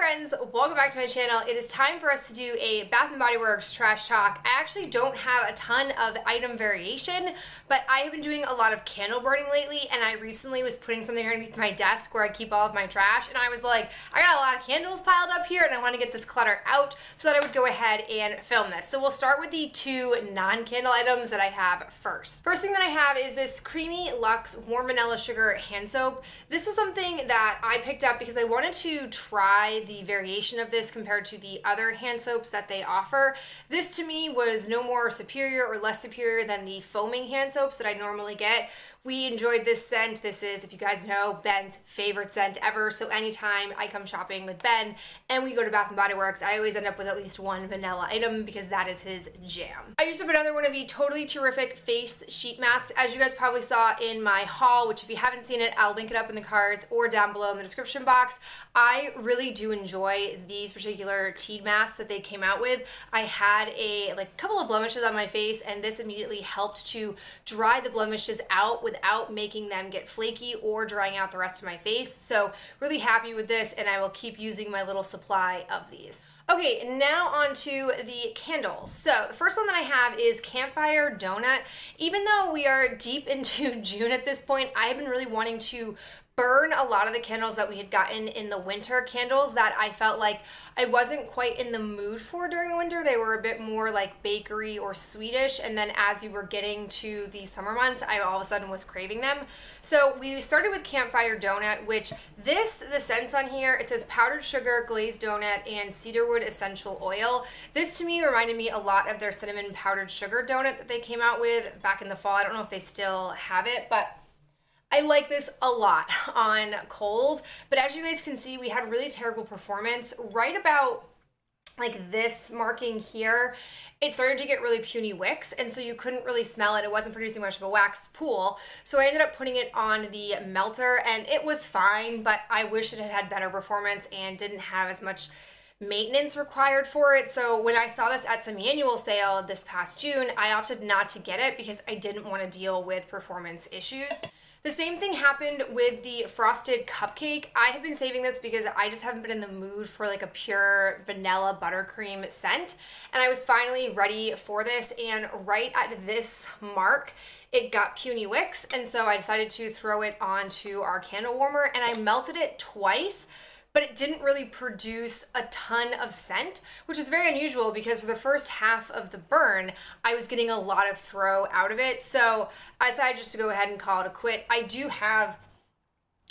friends, welcome back to my channel. It is time for us to do a Bath & Body Works trash talk. I actually don't have a ton of item variation, but I have been doing a lot of candle burning lately, and I recently was putting something underneath my desk where I keep all of my trash, and I was like, I got a lot of candles piled up here and I want to get this clutter out so that I would go ahead and film this. So we'll start with the two non-candle items that I have first. First thing that I have is this Creamy Luxe Warm Vanilla Sugar Hand Soap. This was something that I picked up because I wanted to try the variation of this compared to the other hand soaps that they offer. This to me was no more superior or less superior than the foaming hand soaps that I normally get. We enjoyed this scent. This is, if you guys know, Ben's favorite scent ever. So anytime I come shopping with Ben and we go to Bath & Body Works, I always end up with at least one vanilla item because that is his jam. I used up another one of the Totally Terrific face sheet masks. As you guys probably saw in my haul, which if you haven't seen it, I'll link it up in the cards or down below in the description box. I really do enjoy these particular tea masks that they came out with. I had a couple of blemishes on my face, and this immediately helped to dry the blemishes out without making them get flaky or drying out the rest of my face. So really happy with this, and I will keep using my little supply of these. Okay, now on to the candles. So the first one that I have is Campfire Donut. Even though we are deep into June at this point, I have been really wanting to burn a lot of the candles that we had gotten in the winter, candles that I felt like I wasn't quite in the mood for during the winter. They were a bit more like bakery or Swedish, and then as we were getting to the summer months, I all of a sudden was craving them. So we started with Campfire Donut, which the scents on here, it says powdered sugar, glazed donut, and cedarwood essential oil. This to me reminded me a lot of their cinnamon powdered sugar donut that they came out with back in the fall. I don't know if they still have it, but I like this a lot on cold, but as you guys can see, we had really terrible performance. Right about like this marking here, it started to get really puny wicks, and so you couldn't really smell it. It wasn't producing much of a wax pool, so I ended up putting it on the melter, and it was fine, but I wish it had had better performance and didn't have as much maintenance required for it. So when I saw this at semi-annual sale this past June, I opted not to get it because I didn't want to deal with performance issues. The same thing happened with the Frosted Cupcake. I have been saving this because I just haven't been in the mood for like a pure vanilla buttercream scent, and I was finally ready for this, and right at this mark it got puny wicks, and so I decided to throw it onto our candle warmer, and I melted it twice, but it didn't really produce a ton of scent, which is very unusual because for the first half of the burn, I was getting a lot of throw out of it. So I decided just to go ahead and call it a quit. I do have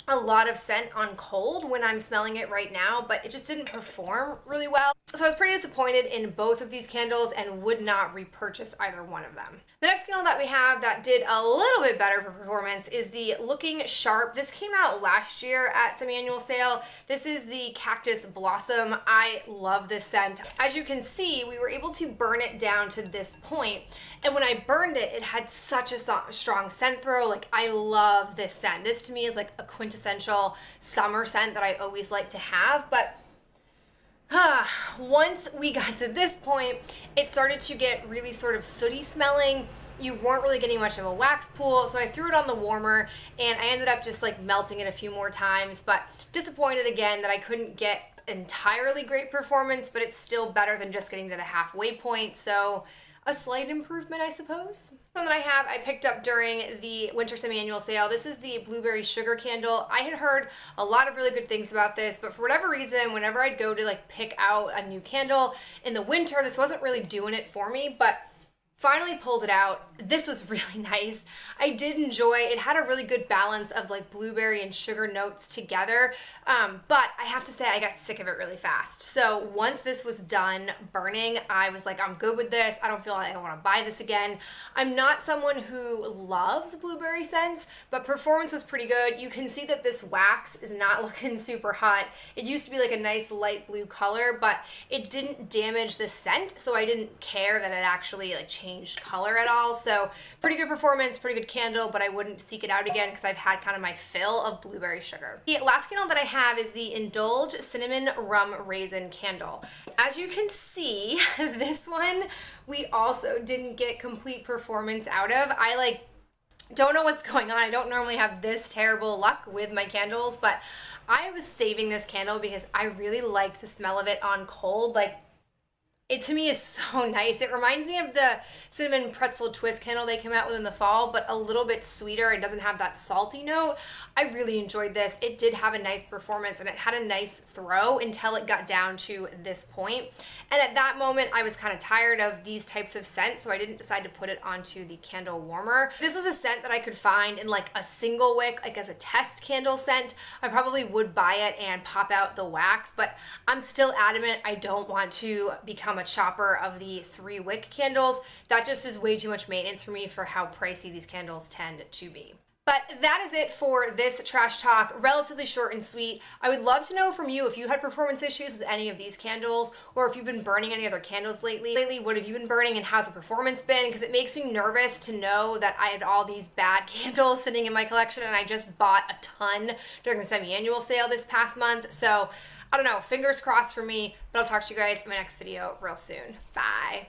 a lot of scent on cold when I'm smelling it right now, but it just didn't perform really well. So I was pretty disappointed in both of these candles and would not repurchase either one of them. The next candle that we have that did a little bit better for performance is the Looking Sharp. This came out last year at semi-annual sale. This is the Cactus Blossom. I love this scent. As you can see, we were able to burn it down to this point, and when I burned it, it had such a strong scent throw. Like, I love this scent. This to me is like a quintessential summer scent that I always like to have, but once we got to this point, it started to get really sort of sooty smelling. You weren't really getting much of a wax pool, so I threw it on the warmer, and I ended up just like melting it a few more times, but disappointed again that I couldn't get entirely great performance, but it's still better than just getting to the halfway point, so a slight improvement, I suppose. One that I picked up during the winter semi-annual sale. This is the Blueberry Sugar Candle. I had heard a lot of really good things about this, but for whatever reason, whenever I'd go to like pick out a new candle in the winter, this wasn't really doing it for me, but finally pulled it out. This was really nice. I did enjoy it. It had a really good balance of like blueberry and sugar notes together, but I have to say I got sick of it really fast. So once this was done burning, I was like, I'm good with this. I don't feel like I want to buy this again. I'm not someone who loves blueberry scents, but performance was pretty good. You can see that this wax is not looking super hot. It used to be like a nice light blue color, but it didn't damage the scent, so I didn't care that it actually like changed color at all. So pretty good performance, pretty good candle, but I wouldn't seek it out again because I've had kind of my fill of blueberry sugar. The last candle that I have is the Indulge Cinnamon Rum Raisin Candle. As you can see, this one we also didn't get complete performance out of. I don't know what's going on. I don't normally have this terrible luck with my candles, but I was saving this candle because I really liked the smell of it on cold. Like, it to me is so nice. It reminds me of the cinnamon pretzel twist candle they came out with in the fall, but a little bit sweeter. It doesn't have that salty note. I really enjoyed this. It did have a nice performance and it had a nice throw until it got down to this point. And at that moment, I was kind of tired of these types of scents, so I didn't decide to put it onto the candle warmer. This was a scent that I could find in like a single wick, like as a test candle scent. I probably would buy it and pop out the wax, but I'm still adamant I don't want to become a chopper of the 3 wick candles. That just is way too much maintenance for me for how pricey these candles tend to be. But that is it for this trash talk, relatively short and sweet. I would love to know from you if you had performance issues with any of these candles, or if you've been burning any other candles lately. What have you been burning and how's the performance been? Because it makes me nervous to know that I had all these bad candles sitting in my collection and I just bought a ton during the semi-annual sale this past month. So I don't know, fingers crossed for me, but I'll talk to you guys in my next video real soon. Bye.